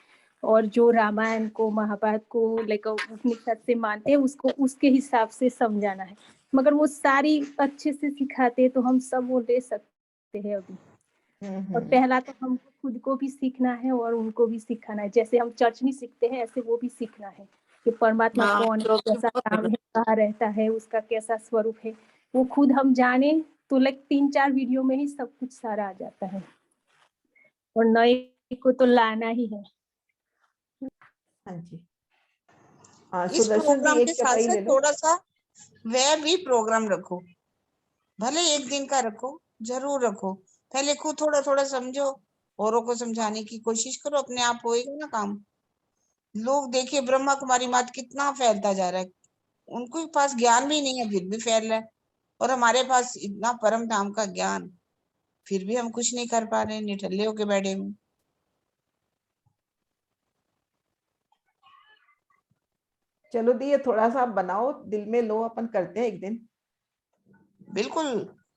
और जो रामायण को महाभारत को लाइक उपनिषद से मानते हैं उसको उसके हिसाब से समझाना है, मगर वो सारी अच्छे से सिखाते हैं तो हम सब वो ले सकते हैं अभी। और पहला तो हमको खुद को भी सीखना है और उनको भी सिखाना है, जैसे हम चर्च में सीखते हैं ऐसे वो भी सीखना है कि परमात्मा कौन है, कैसा काम है, कहाँ रहता है, उसका कैसा स्वरूप है, वो खुद हम जाने तो लाइक 3-4 वीडियो में ही सब कुछ सारा आ जाता है, और नए को तो लाना ही है। हाँ जी हाँ इस सुदर्शन दी, प्रोग्राम के एक साथ चपाई साथ ले लो। थोड़ा सा वह भी प्रोग्राम रखो, भले एक दिन का रखो, जरूर रखो। पहले खुद थोड़ा थोड़ा समझो, औरों को समझाने की कोशिश करो, अपने आप होएगा ना काम। लोग देखिए ब्रह्मा कुमारी मत कितना फैलता जा रहा है, उनके पास ज्ञान भी नहीं है फिर भी फैल रहा है, और हमारे पास इतना परम धाम का ज्ञान, फिर भी हम कुछ नहीं कर पा रहे, निठल्ले होके बैठे हुए। चलो दी, ये थोड़ा सा आप बनाओ, दिल में लो, अपन करते हैं एक दिन। बिल्कुल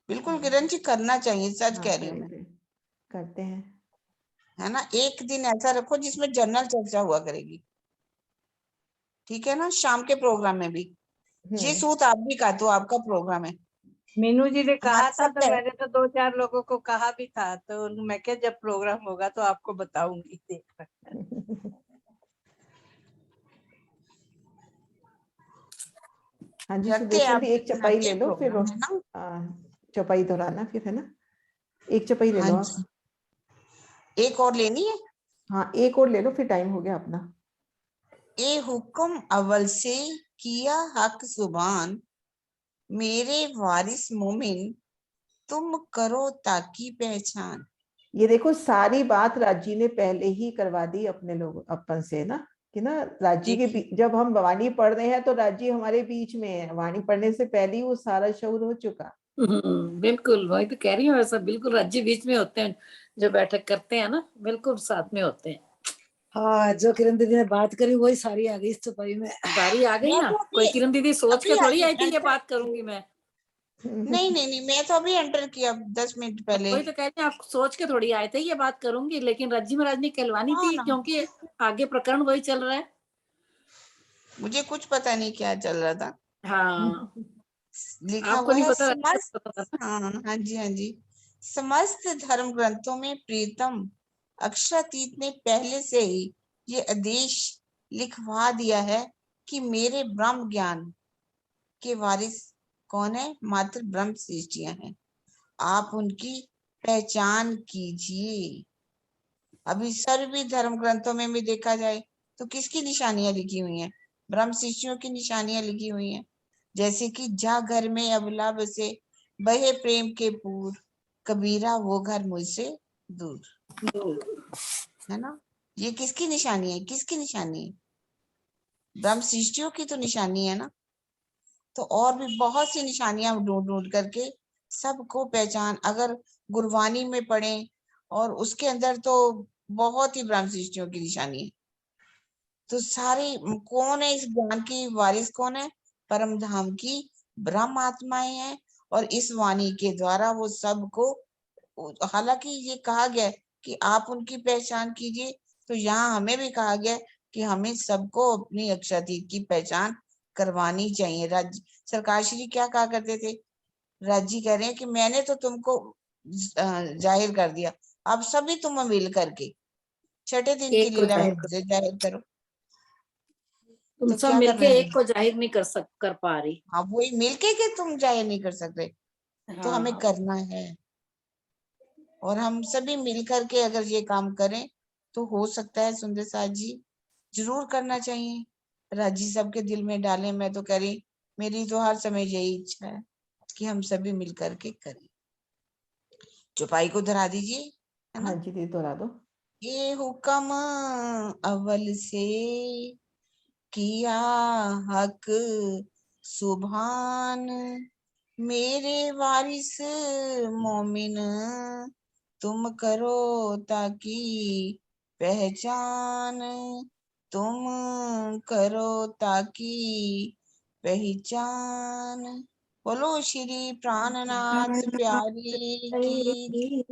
बिल्कुल किरण जी, करना चाहिए, सच हाँ, कह रही हूँ मैं, करते हैं। है ना। एक दिन ऐसा रखो जिसमें जनरल चर्चा हुआ करेगी, ठीक है ना, शाम के प्रोग्राम में भी। जी सूत आप भी का तो आपका प्रोग्राम है। मीनू जी ने कहा हमारा था, सब तो है। मैंने तो 2-4 लोगों को कहा भी था, तो मैं क्या जब प्रोग्राम होगा तो आपको बताऊंगी, देख। हाँ जी, रखते हैं सुदर्शन आप दी, एक चपाई ले लो, फिर प्रोग्राम, है ना। चपाई दोहराना फिर, है ना। एक चपाई ले हाँ लो आप। जी, एक और लेनी है। हाँ, एक और ले लो, फिर टाइम हो गया अपना। ए हुक्म अव्वल से किया हक जुबान, मेरे वारिस मोमिन तुम करो ताकि पहचान। ये देखो, सारी बात राजी ने पहले ही करवा दी अपने लोग अपन से ना, कि ना राजी के जब हम वाणी पढ़ रहे हैं तो राजी हमारे बीच में है, वाणी पढ़ने से पहले ही वो सारा शौर हो चुका। बिल्कुल, वही तो कह रही हूँ, ऐसा बिल्कुल राज्य बीच में होते हैं, जो बैठक करते हैं ना, बिल्कुल साथ में होते हैं। हाँ, जो किरण दीदी ने बात करी वही सारी आ गई इस चौपाई में। सारी आ गई मैं ना, तो कोई अभी किरण दीदी सोच के थोड़ी आई थी ये enter- बात करूंगी मैं। नहीं नहीं नहीं, मैं तो अभी एंटर किया 10 मिनट पहले। वही तो कह रही हैं, आप सोच के थोड़ी आए थे ये बात करूंगी, लेकिन रज्जी महाराज ने कहलवानी हाँ थी, ना, क्योंकि आगे प्रकरण वही चल रहा है। मुझे कुछ पता नहीं क्या चल रहा था। हाँ, लिखा आपको हुआ नहीं है पता, रज्जी समस्त, को पता था ना। हाँ हाँ जी हाँ जी, समस्त धर्म ग्रंथों में प्रीतम अक्षरातीत ने पहले से ही ये आदेश लिखवा दिया है कि मेरे ब्रह्म ज्ञान के वारिस कौन है, मात्र ब्रह्म सृष्टियां हैं, आप उनकी पहचान कीजिए। अभी सभी धर्म ग्रंथों में भी देखा जाए तो किसकी निशानियां लिखी हुई हैं, ब्रह्म शिष्यों की निशानियां लिखी हुई हैं। जैसे कि जा घर में अबला बसे, बहे प्रेम के पूर, कबीरा वो घर मुझसे दूर, है ना। ये किसकी निशानी है, किसकी निशानी है, ब्रह्म शिष्यों की तो निशानी है ना। तो और भी बहुत सी निशानियां ढूंढ ढूंढ करके सबको पहचान, अगर गुरबानी में पढ़े और उसके अंदर तो बहुत ही ब्रह्म शिष्यों की निशानी है। तो सारी कौन है इस ज्ञान की वारिस, कौन है, परम धाम की ब्रह्म आत्माएं हैं। और इस वाणी के द्वारा वो सबको, हालांकि ये कहा गया है कि आप उनकी पहचान कीजिए, तो यहाँ हमें भी कहा गया कि हमें सबको अपनी अक्षरातीत की पहचान करवानी चाहिए। राज सरकार श्री क्या कहा करते थे, राजी कह रहे हैं कि मैंने तो तुमको जाहिर कर दिया, अब सभी तुम मिल करके छठे दिन की एक को लीला में जाहिर मुझे जाहिर करो। तुम तो सब क्या मिलके करना है, एक को जाहिर नहीं कर पा रही। हाँ वही मिलके के तुम जाहिर नहीं कर सकते, तो हमें हाँ, करना है। और हम सभी मिल करके अगर ये काम करें तो हो सकता है। सुंदर साथ जी, जरूर करना चाहिए, राजी सबके दिल में डालें। मैं तो कह रही, मेरी तो हर समय यही इच्छा है कि हम सभी मिल करके करें। चौपाई को धरा दीजिए, है हाँ ना। जी, दीदी दोहरा दो। ये हुक्म अव्वल से किया हक सुभान, मेरे वारिस मोमिन तुम करो ताकि पहचान, तुम करो ताकि पहचान। बोलो श्री प्राणनाथ प्यारी की,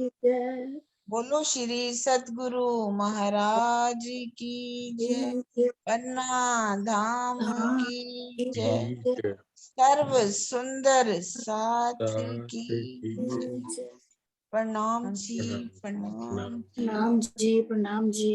बोलो श्री सतगुरु महाराज की जय, पन्ना धाम की जय, सर्व सुंदर साथ की जय। प्रणाम जी, प्रणाम। प्रणाम जी, प्रणाम जी।